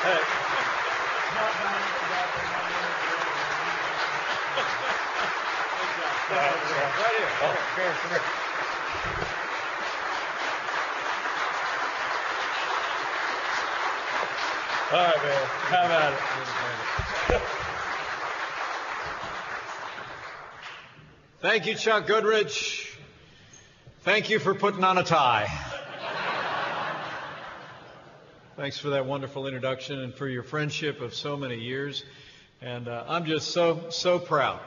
Hey. Right here. Oh, come here. All right, man. Have at it. Thank you, Chuck Goodrich. Thank you for putting on a tie. Thanks for that wonderful introduction and for your friendship of so many years. And I'm just so proud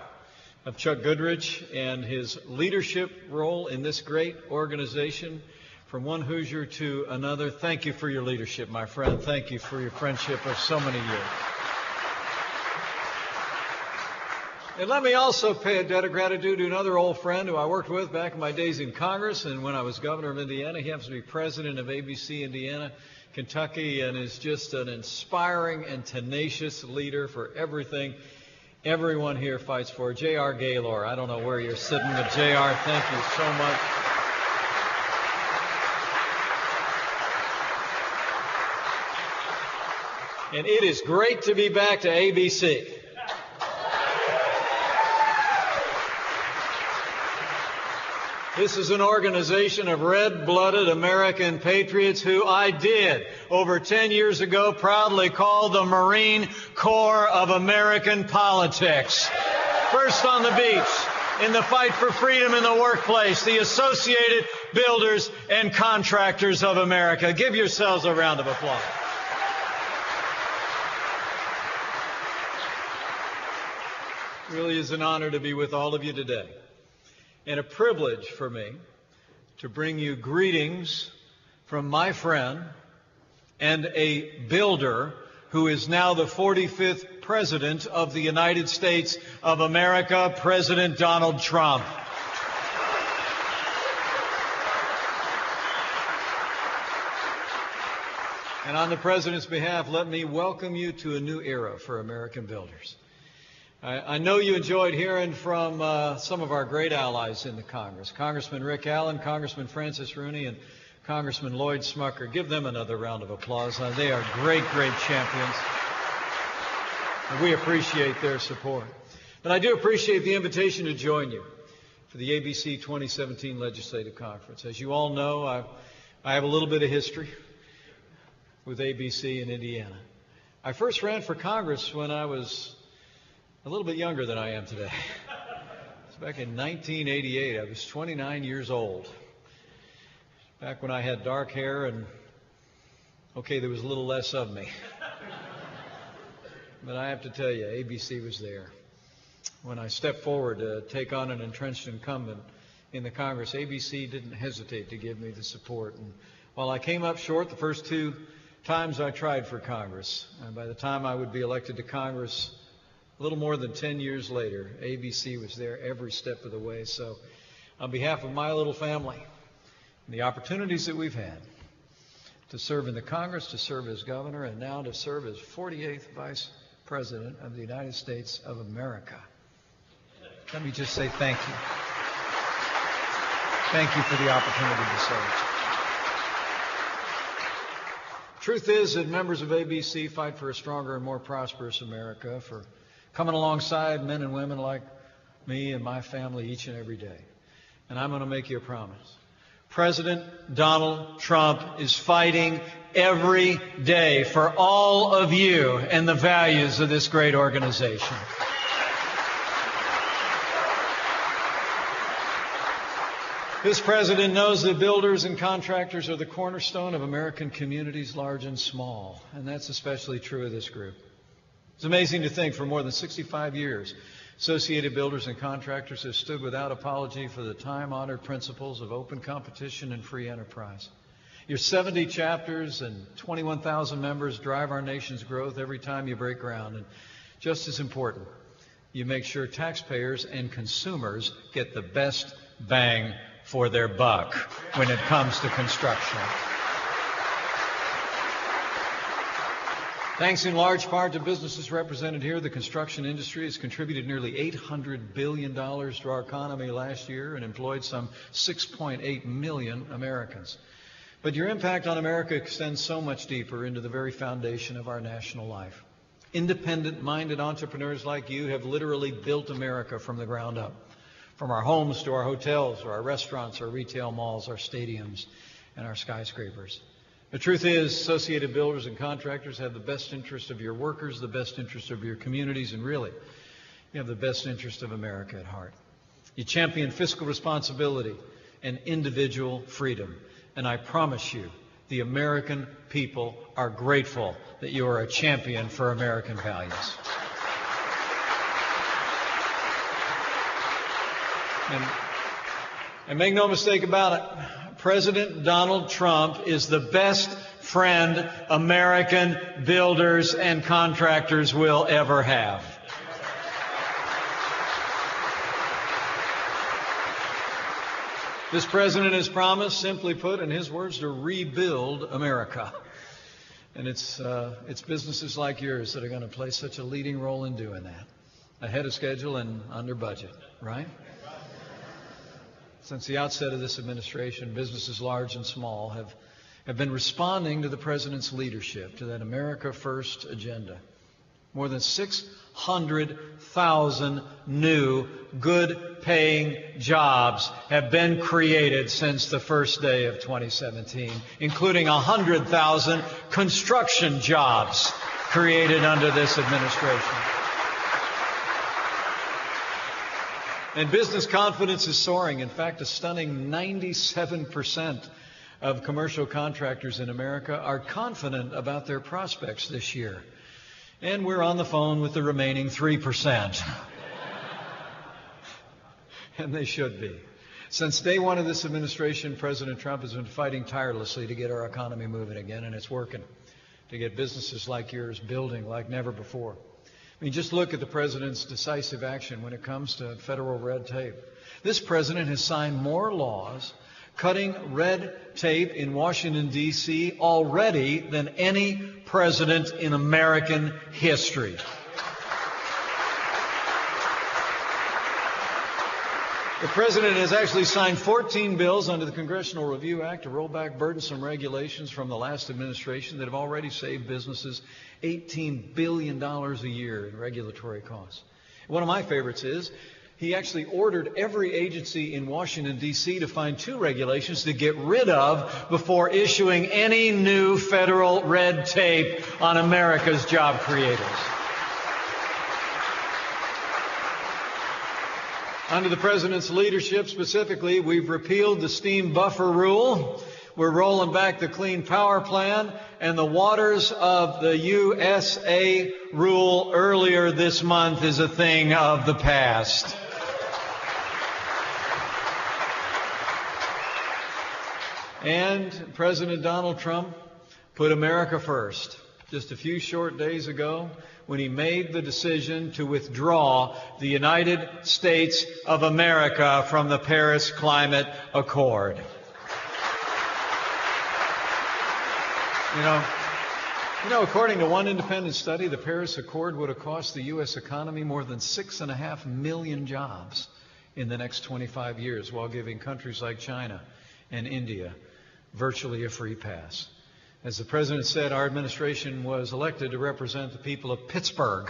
of Chuck Goodrich and his leadership role in this great organization. From one Hoosier to another, thank you for your leadership, my friend. Thank you for your friendship of so many years. And let me also pay a debt of gratitude to another old friend who I worked with back in my days in Congress and when I was governor of Indiana. He happens to be president of ABC Indiana, Kentucky, and is just an inspiring and tenacious leader for everything everyone here fights for. J.R. Gaylor. I don't know where you're sitting, but J.R., thank you so much. And it is great to be back to ABC. This is an organization of red-blooded American patriots who I did, over 10 years ago, proudly call the Marine Corps of American politics. First on the beach, in the fight for freedom in the workplace, the Associated Builders and Contractors of America. Give yourselves a round of applause. It really is an honor to be with all of you today, and a privilege for me to bring you greetings from my friend and a builder who is now the 45th President of the United States of America, President Donald Trump. And on the President's behalf, let me welcome you to a new era for American builders. I know you enjoyed hearing from some of our great allies in the Congress, Congressman Rick Allen, Congressman Francis Rooney, and Congressman Lloyd Smucker. Give them another round of applause. They are great champions, and we appreciate their support. But I do appreciate the invitation to join you for the ABC 2017 Legislative Conference. As you all know, I have a little bit of history with ABC in Indiana. I first ran for Congress when I was a little bit younger than I am today. It's back in 1988. I was 29 years old. Back when I had dark hair and, okay, there was a little less of me. But I have to tell you, ABC was there. When I stepped forward to take on an entrenched incumbent in the Congress, ABC didn't hesitate to give me the support. And while I came up short the first two times I tried for Congress, and by the time I would be elected to Congress, a little more than 10 years later, ABC was there every step of the way. So on behalf of my little family and the opportunities that we've had to serve in the Congress, to serve as governor, and now to serve as 48th Vice President of the United States of America, let me just say thank you. Thank you for the opportunity to serve. Truth is that members of ABC fight for a stronger and more prosperous America, for coming alongside men and women like me and my family each and every day. And I'm going to make you a promise. President Donald Trump is fighting every day for all of you and the values of this great organization. This president knows that builders and contractors are the cornerstone of American communities, large and small. And that's especially true of this group. It's amazing to think for more than 65 years, Associated Builders and Contractors have stood without apology for the time-honored principles of open competition and free enterprise. Your 70 chapters and 21,000 members drive our nation's growth every time you break ground. And just as important, you make sure taxpayers and consumers get the best bang for their buck when it comes to construction. Thanks in large part to businesses represented here, the construction industry has contributed nearly $800 billion to our economy last year and employed some 6.8 million Americans. But your impact on America extends so much deeper into the very foundation of our national life. Independent-minded entrepreneurs like you have literally built America from the ground up, from our homes to our hotels, or our restaurants, our retail malls, our stadiums, and our skyscrapers. The truth is, Associated Builders and Contractors have the best interest of your workers, the best interest of your communities, and really, you have the best interest of America at heart. You champion fiscal responsibility and individual freedom. And I promise you, the American people are grateful that you are a champion for American values. And make no mistake about it, President Donald Trump is the best friend American builders and contractors will ever have. This president has promised, simply put, in his words, to rebuild America. And it's businesses like yours that are going to play such a leading role in doing that. Ahead of schedule and under budget, right? Since the outset of this administration, businesses large and small have been responding to the president's leadership, to that America First agenda. More than 600,000 new, good-paying jobs have been created since the first day of 2017, including 100,000 construction jobs created under this administration. And business confidence is soaring. In fact, a stunning 97% of commercial contractors in America are confident about their prospects this year. And we're on the phone with the remaining 3%. And they should be. Since day one of this administration, President Trump has been fighting tirelessly to get our economy moving again, and it's working, to get businesses like yours building like never before. I mean, just look at the president's decisive action when it comes to federal red tape. This president has signed more laws cutting red tape in Washington, D.C. already than any president in American history. The president has actually signed 14 bills under the Congressional Review Act to roll back burdensome regulations from the last administration that have already saved businesses $18 billion a year in regulatory costs. One of my favorites is he actually ordered every agency in Washington, D.C. to find 2 regulations to get rid of before issuing any new federal red tape on America's job creators. Under the president's leadership specifically, we've repealed the steam buffer rule. We're rolling back the Clean Power Plan, and the waters of the USA rule earlier this month is a thing of the past. And President Donald Trump put America first just a few short days ago when he made the decision to withdraw the United States of America from the Paris Climate Accord. You know, according to one independent study, the Paris Accord would have cost the U.S. economy more than 6.5 million jobs in the next 25 years, while giving countries like China and India virtually a free pass. As the president said, our administration was elected to represent the people of Pittsburgh,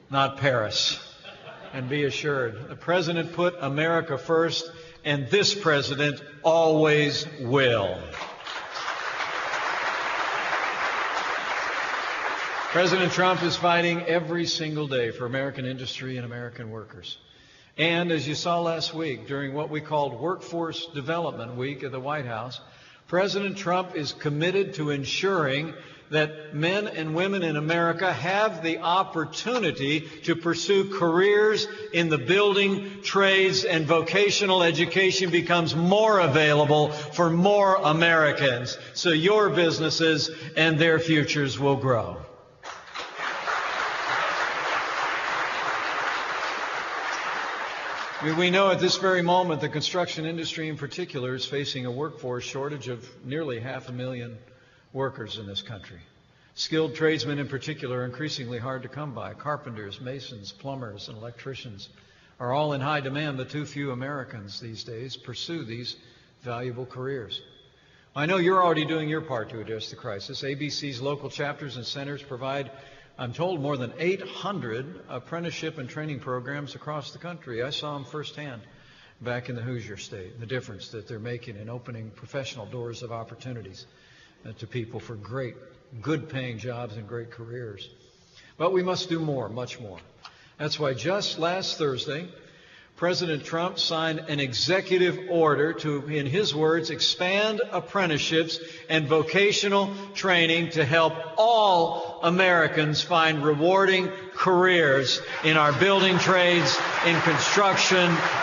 not Paris. And be assured, the president put America first, and this president always will. President Trump is fighting every single day for American industry and American workers. And as you saw last week, during what we called Workforce Development Week at the White House, President Trump is committed to ensuring that men and women in America have the opportunity to pursue careers in the building, trades, and vocational education becomes more available for more Americans, so your businesses and their futures will grow. We know at this very moment the construction industry in particular is facing a workforce shortage of nearly 500,000 workers in this country. Skilled tradesmen in particular are increasingly hard to come by. Carpenters, masons, plumbers, and electricians are all in high demand, but too few Americans these days pursue these valuable careers. I know you're already doing your part to address the crisis. ABC's local chapters and centers provide, I'm told, more than 800 apprenticeship and training programs across the country. I saw them firsthand back in the Hoosier State, the difference that they're making in opening professional doors of opportunities to people for great, good-paying jobs and great careers. But we must do more, much more. That's why just last Thursday, President Trump signed an executive order to, in his words, expand apprenticeships and vocational training to help all Americans find rewarding careers in our building trades, in construction,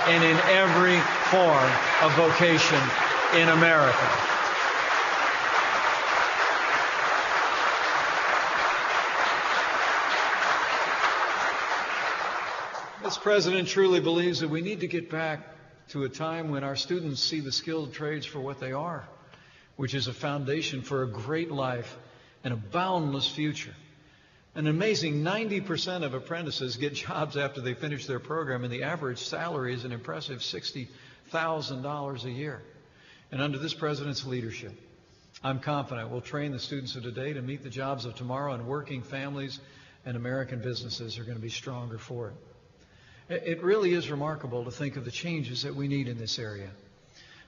and in every form of vocation in America. This president truly believes that we need to get back to a time when our students see the skilled trades for what they are, which is a foundation for a great life and a boundless future. An amazing 90% of apprentices get jobs after they finish their program, and the average salary is an impressive $60,000 a year. And under this president's leadership, I'm confident we'll train the students of today to meet the jobs of tomorrow, and working families and American businesses are going to be stronger for it. It really is remarkable to think of the changes that we need in this area.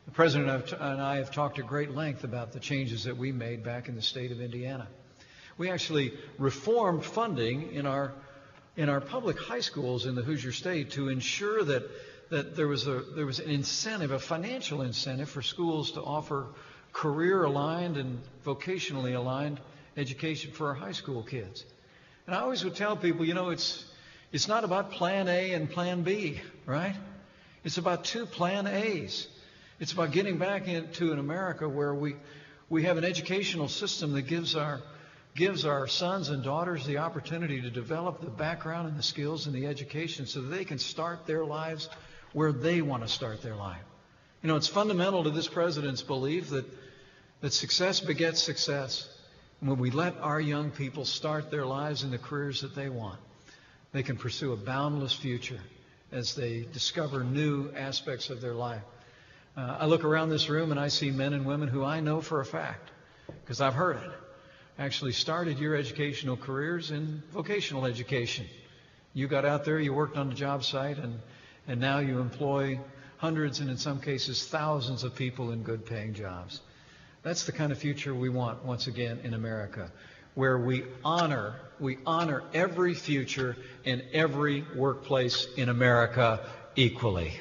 The President and I have talked at great length about the changes that we made back in the state of Indiana. We actually reformed funding in our public high schools in the Hoosier State to ensure that there was an incentive, a financial incentive for schools to offer career-aligned and vocationally aligned education for our high school kids. And I always would tell people, you know, it's not about plan A and plan B, right? It's about two plan A's. It's about getting back into an America where we have an educational system that gives our sons and daughters the opportunity to develop the background and the skills and the education so that they can start their lives where they want to start their life. You know, it's fundamental to this president's belief that success begets success. And when we let our young people start their lives in the careers that they want, they can pursue a boundless future as they discover new aspects of their life. I look around this room and I see men and women who I know for a fact, because I've heard it, actually started your educational careers in vocational education. You got out there, you worked on the job site, and now you employ hundreds and in some cases thousands of people in good paying jobs. That's the kind of future we want once again in America, where we honor every future and every workplace in America equally.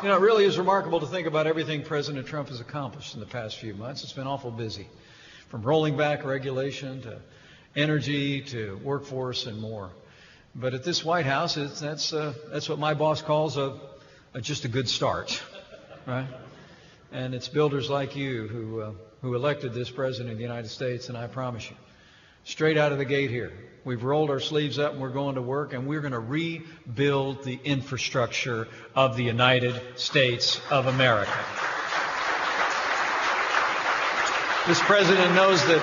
You know, it really is remarkable to think about everything President Trump has accomplished in the past few months. It's been awful busy, from rolling back regulation to energy to workforce and more. But at this White House, that's what my boss calls just a good start. Right? And it's builders like you who elected this president of the United States, and I promise you, straight out of the gate here, we've rolled our sleeves up and we're going to work, and we're going to rebuild the infrastructure of the United States of America. This president knows that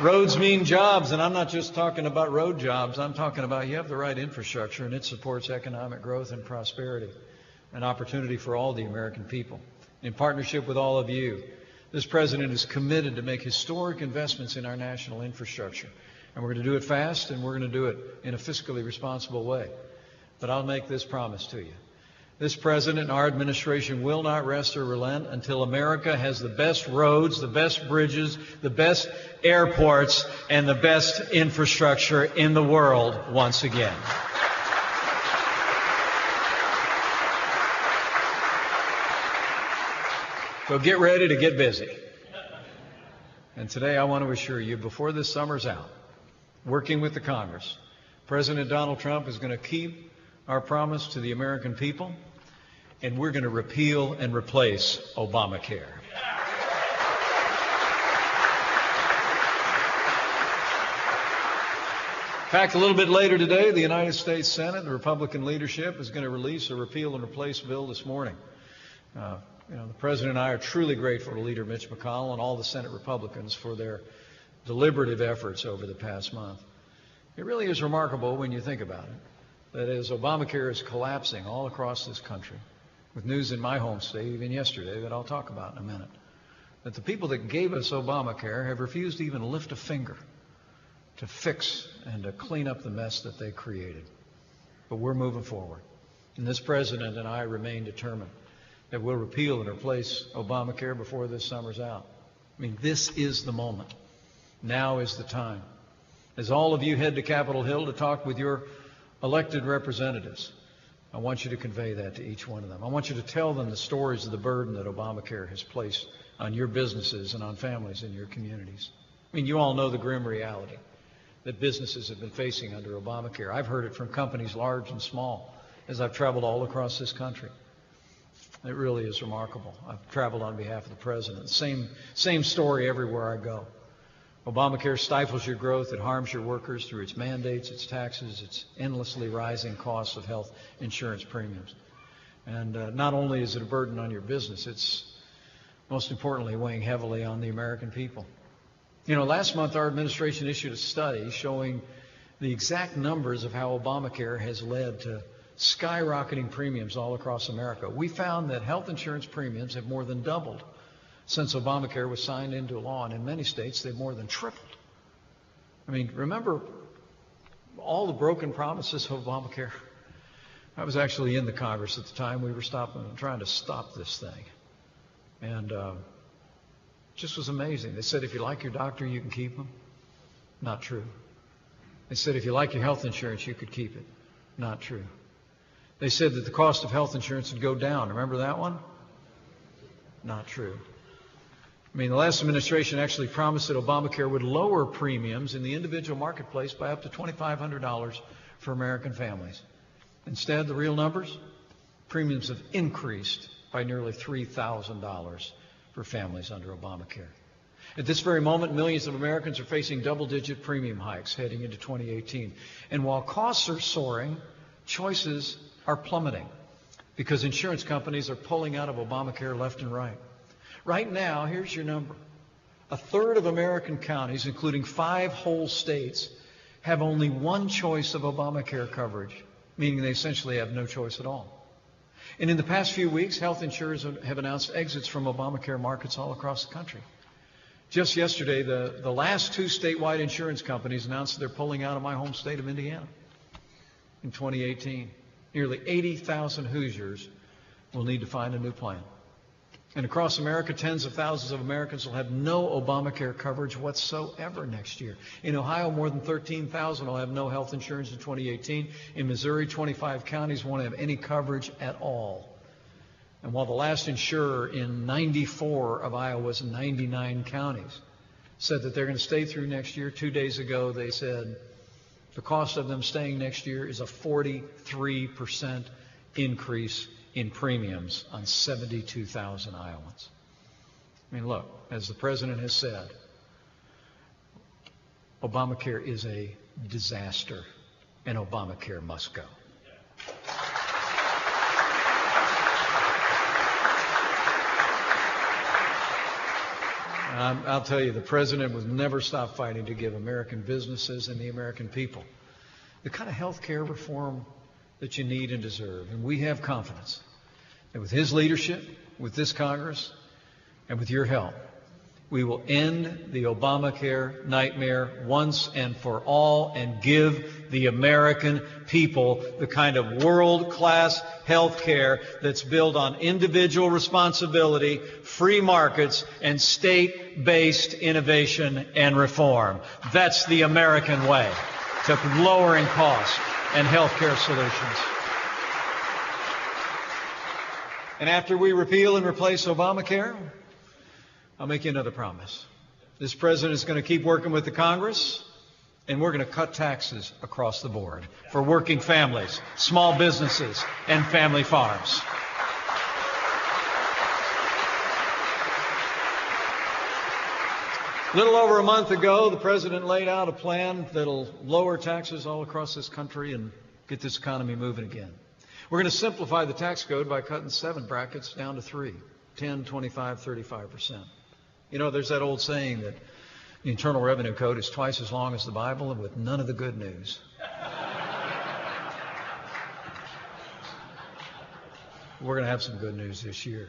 roads mean jobs, and I'm not just talking about road jobs. I'm talking about you have the right infrastructure, and it supports economic growth and prosperity. An opportunity for all the American people. In partnership with all of you, this president is committed to make historic investments in our national infrastructure. And we're going to do it fast, and we're going to do it in a fiscally responsible way. But I'll make this promise to you. This president and our administration will not rest or relent until America has the best roads, the best bridges, the best airports, and the best infrastructure in the world once again. So get ready to get busy. And today I want to assure you, before this summer's out, working with the Congress, President Donald Trump is going to keep our promise to the American people, and we're going to repeal and replace Obamacare. In fact, a little bit later today, the United States Senate, the Republican leadership, is going to release a repeal and replace bill this morning. The President and I are truly grateful to Leader Mitch McConnell and all the Senate Republicans for their deliberative efforts over the past month. It really is remarkable when you think about it. that as Obamacare is collapsing all across this country, with news in my home state even yesterday that I'll talk about in a minute, that the people that gave us Obamacare have refused to even lift a finger to fix and to clean up the mess that they created. But we're moving forward. And this president and I remain determined that we'll repeal and replace Obamacare before this summer's out. I mean, this is the moment. Now is the time. As all of you head to Capitol Hill to talk with your elected representatives, I want you to convey that to each one of them. I want you to tell them the stories of the burden that Obamacare has placed on your businesses and on families in your communities. I mean, you all know the grim reality that businesses have been facing under Obamacare. I've heard it from companies large and small as I've traveled all across this country. It really is remarkable. I've traveled on behalf of the president. Same story everywhere I go. Obamacare stifles your growth. It harms your workers through its mandates, its taxes, its endlessly rising costs of health insurance premiums. And not only is it a burden on your business, it's most importantly weighing heavily on the American people. You know, last month our administration issued a study showing the exact numbers of how Obamacare has led to skyrocketing premiums all across America. We found that health insurance premiums have more than doubled since Obamacare was signed into law, and in many states they've more than tripled. I mean, remember all the broken promises of Obamacare? I was actually in the Congress at the time. We were trying to stop this thing. And it just was amazing. They said if you like your doctor, you can keep him. Not true. They said if you like your health insurance, you could keep it. Not true. They said that the cost of health insurance would go down. Remember that one? Not true. I mean, the last administration actually promised that Obamacare would lower premiums in the individual marketplace by up to $2,500 for American families. Instead, the real numbers, premiums have increased by nearly $3,000 for families under Obamacare. At this very moment, millions of Americans are facing double-digit premium hikes heading into 2018. And while costs are soaring, choices are plummeting because insurance companies are pulling out of Obamacare left and right. Right now, here's your number. A third of American counties, including 5 whole states, have only one choice of Obamacare coverage, meaning they essentially have no choice at all. And in the past few weeks, health insurers have announced exits from Obamacare markets all across the country. Just yesterday, the last 2 statewide insurance companies announced they're pulling out of my home state of Indiana in 2018. Nearly 80,000 Hoosiers will need to find a new plan. And across America, tens of thousands of Americans will have no Obamacare coverage whatsoever next year. In Ohio, more than 13,000 will have no health insurance in 2018. In Missouri, 25 counties won't have any coverage at all. And while the last insurer in 94 of Iowa's 99 counties said that they're going to stay through next year, 2 days ago they said the cost of them staying next year is a 43% increase in premiums on 72,000 Iowans. I mean, look, as the president has said, Obamacare is a disaster, and Obamacare must go. I'll tell you, the president will never stop fighting to give American businesses and the American people the kind of health care reform that you need and deserve. And we have confidence that with his leadership, with this Congress, and with your help, we will end the Obamacare nightmare once and for all and give the American people the kind of world-class health care that's built on individual responsibility, free markets, and state-based innovation and reform. That's the American way to lowering costs and health care solutions. And after we repeal and replace Obamacare, I'll make you another promise. This president is going to keep working with the Congress, and we're going to cut taxes across the board for working families, small businesses, and family farms. A little over a month ago, the president laid out a plan that'll lower taxes all across this country and get this economy moving again. We're going to simplify the tax code by cutting 7 brackets down to 3, 10, 25, 35%. You know, there's that old saying that the Internal Revenue Code is twice as long as the Bible and with none of the good news. we're going to have some good news this year.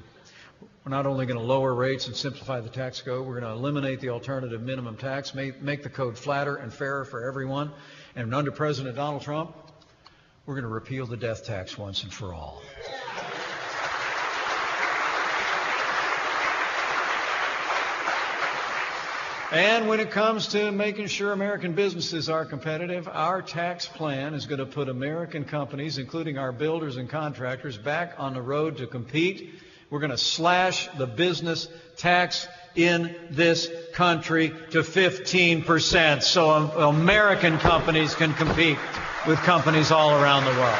We're not only going to lower rates and simplify the tax code, we're going to eliminate the alternative minimum tax, make the code flatter and fairer for everyone. And under President Donald Trump, we're going to repeal the death tax once and for all. And when it comes to making sure American businesses are competitive, our tax plan is going to put American companies, including our builders and contractors, back on the road to compete. We're going to slash the business tax in this country to 15% so American companies can compete with companies all around the world.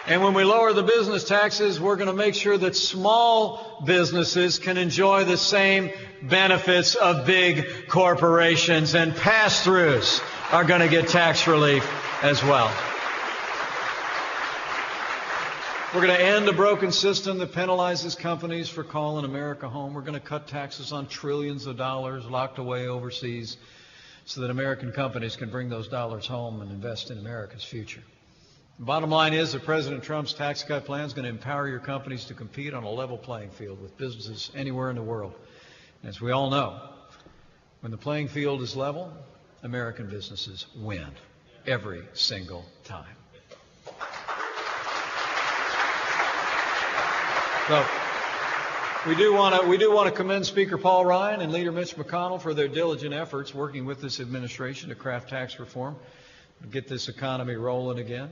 And when we lower the business taxes, we're going to make sure that small businesses can enjoy the same benefits of big corporations, and pass-throughs are going to get tax relief as well. We're going to end a broken system that penalizes companies for calling America home. We're going to cut taxes on trillions of dollars locked away overseas so that American companies can bring those dollars home and invest in America's future. The bottom line is that President Trump's tax cut plan is going to empower your companies to compete on a level playing field with businesses anywhere in the world. And as we all know, when the playing field is level, American businesses win every single time. So we do want to commend Speaker Paul Ryan and Leader Mitch McConnell for their diligent efforts working with this administration to craft tax reform and get this economy rolling again.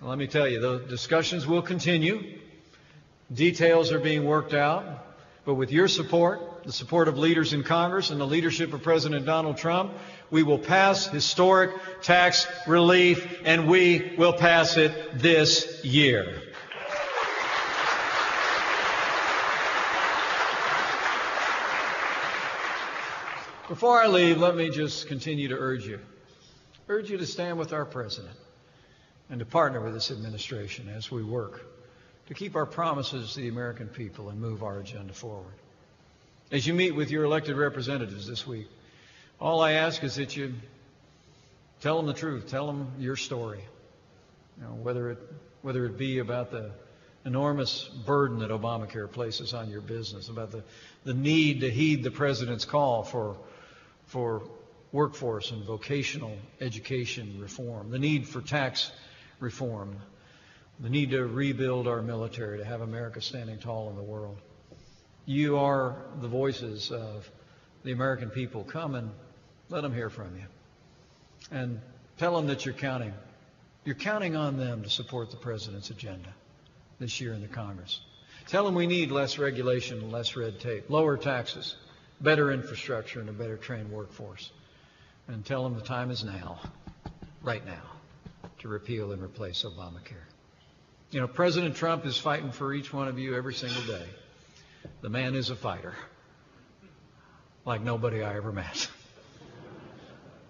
So let me tell you, the discussions will continue. Details are being worked out. But with your support, the support of leaders in Congress, and the leadership of President Donald Trump, we will pass historic tax relief, and we will pass it this year. Before I leave, let me just continue to urge you to stand with our president and to partner with this administration as we work to keep our promises to the American people and move our agenda forward. As you meet with your elected representatives this week, all I ask is that you tell them the truth, tell them your story, whether it be about the enormous burden that Obamacare places on your business, about the need to heed the president's call for workforce and vocational education reform, the need for tax reform, the need to rebuild our military, to have America standing tall in the world. You are the voices of the American people. Come and let them hear from you. And tell them that you're counting on them to support the president's agenda this year in the Congress. Tell them we need less regulation and less red tape, lower taxes, better infrastructure, and a better trained workforce. And tell them the time is now, right now, to repeal and replace Obamacare. President Trump is fighting for each one of you every single day. The man is a fighter, like nobody I ever met.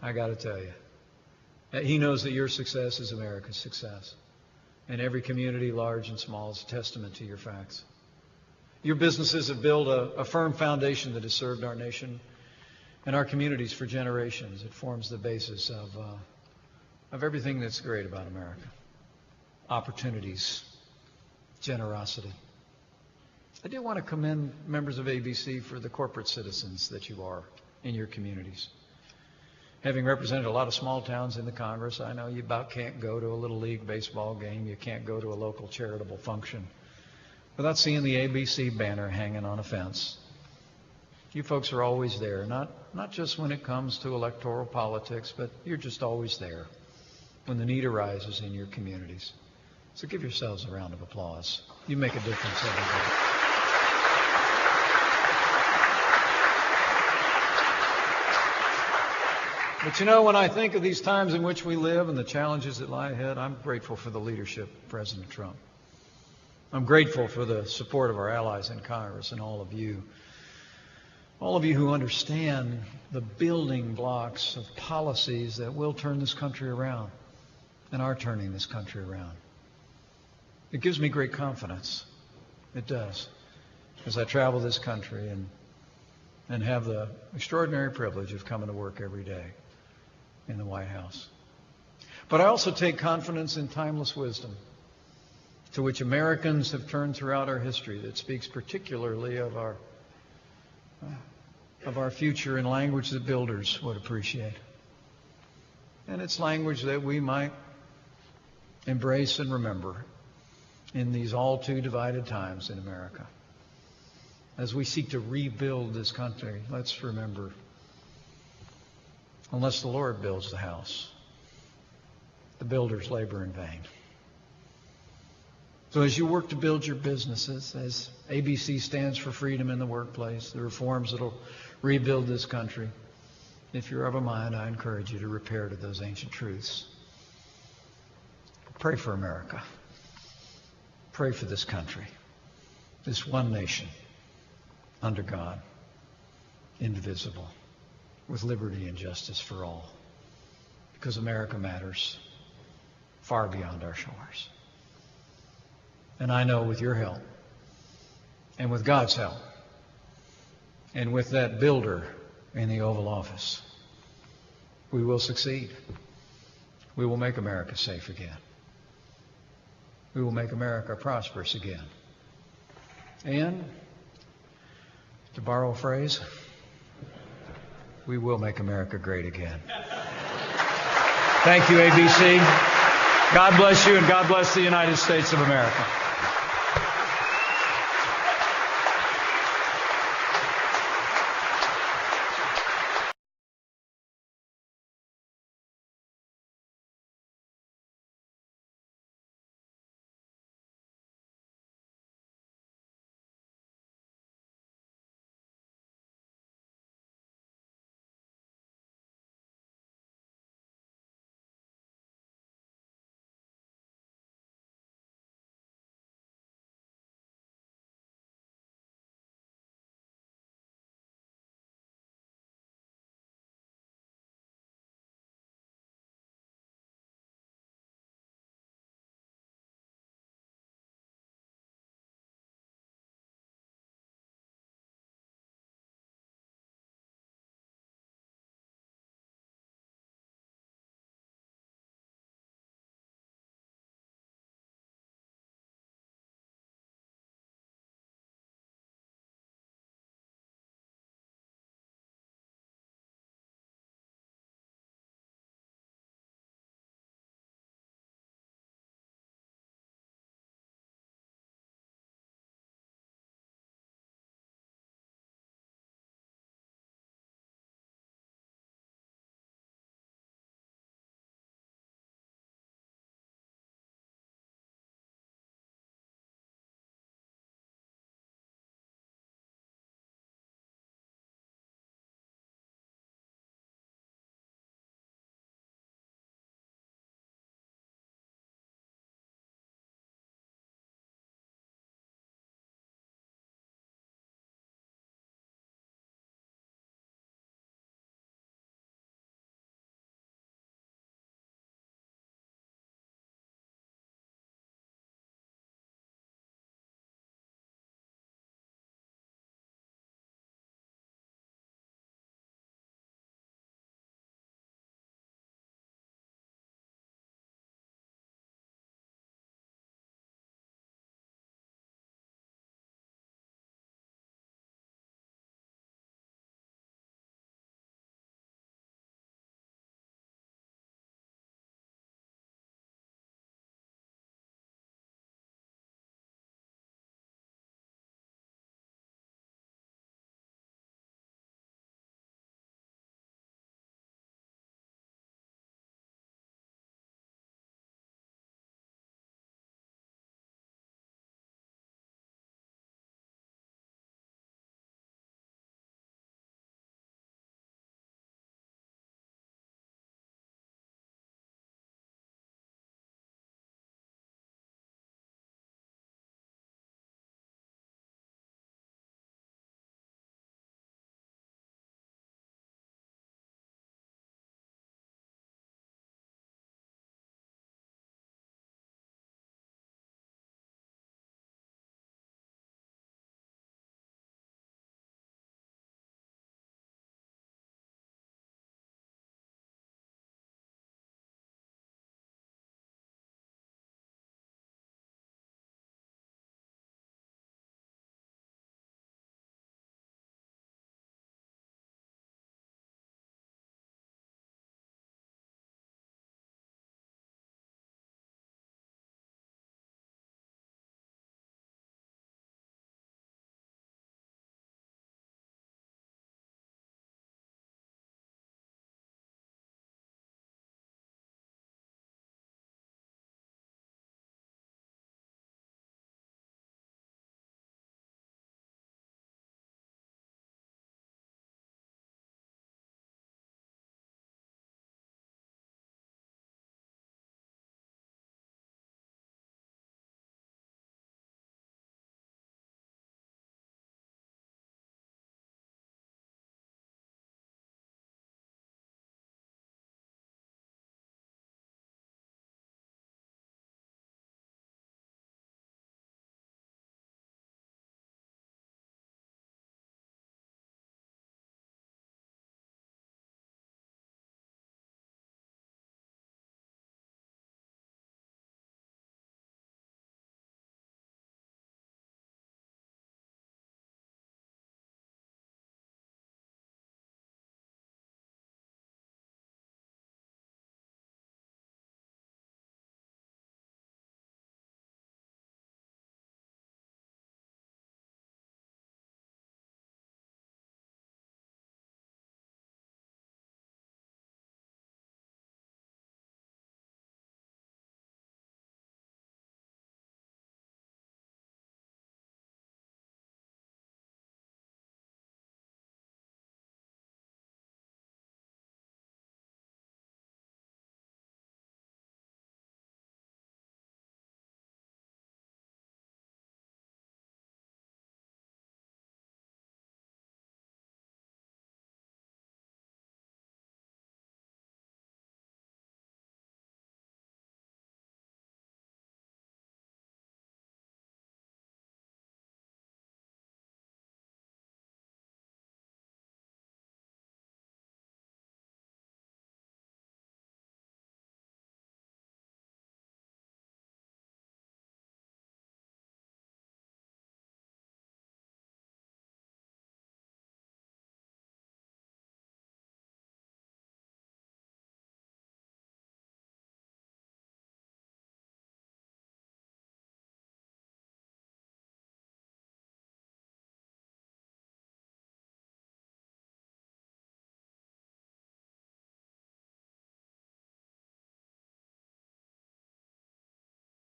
I got to tell you, he knows that your success is America's success. And every community, large and small, is a testament to your facts. Your businesses have built a firm foundation that has served our nation and our communities for generations. It forms the basis of everything that's great about America. Opportunities, generosity. I do want to commend members of ABC for the corporate citizens that you are in your communities. Having represented a lot of small towns in the Congress, I know you about can't go to a Little League baseball game. You can't go to a local charitable function without seeing the ABC banner hanging on a fence. You folks are always there, not just when it comes to electoral politics, but you're just always there when the need arises in your communities. So give yourselves a round of applause. You make a difference every day. But when I think of these times in which we live and the challenges that lie ahead, I'm grateful for the leadership of President Trump. I'm grateful for the support of our allies in Congress and all of you who understand the building blocks of policies that will turn this country around and are turning this country around. It gives me great confidence. It does. As I travel this country and have the extraordinary privilege of coming to work every day in the White House. But I also take confidence in timeless wisdom to which Americans have turned throughout our history that speaks particularly of our future in language that builders would appreciate. And it's language that we might embrace and remember in these all too divided times in America. As we seek to rebuild this country, let's remember, unless the Lord builds the house, the builders labor in vain. So as you work to build your businesses, as ABC stands for freedom in the workplace, the reforms that will rebuild this country, if you're of a mind, I encourage you to repair to those ancient truths. Pray for America. Pray for this country, this one nation, under God, indivisible, with liberty and justice for all. Because America matters far beyond our shores. And I know with your help, and with God's help, and with that builder in the Oval Office, we will succeed. We will make America safe again. We will make America prosperous again. And, to borrow a phrase, we will make America great again. Thank you, ABC. God bless you, and God bless the United States of America.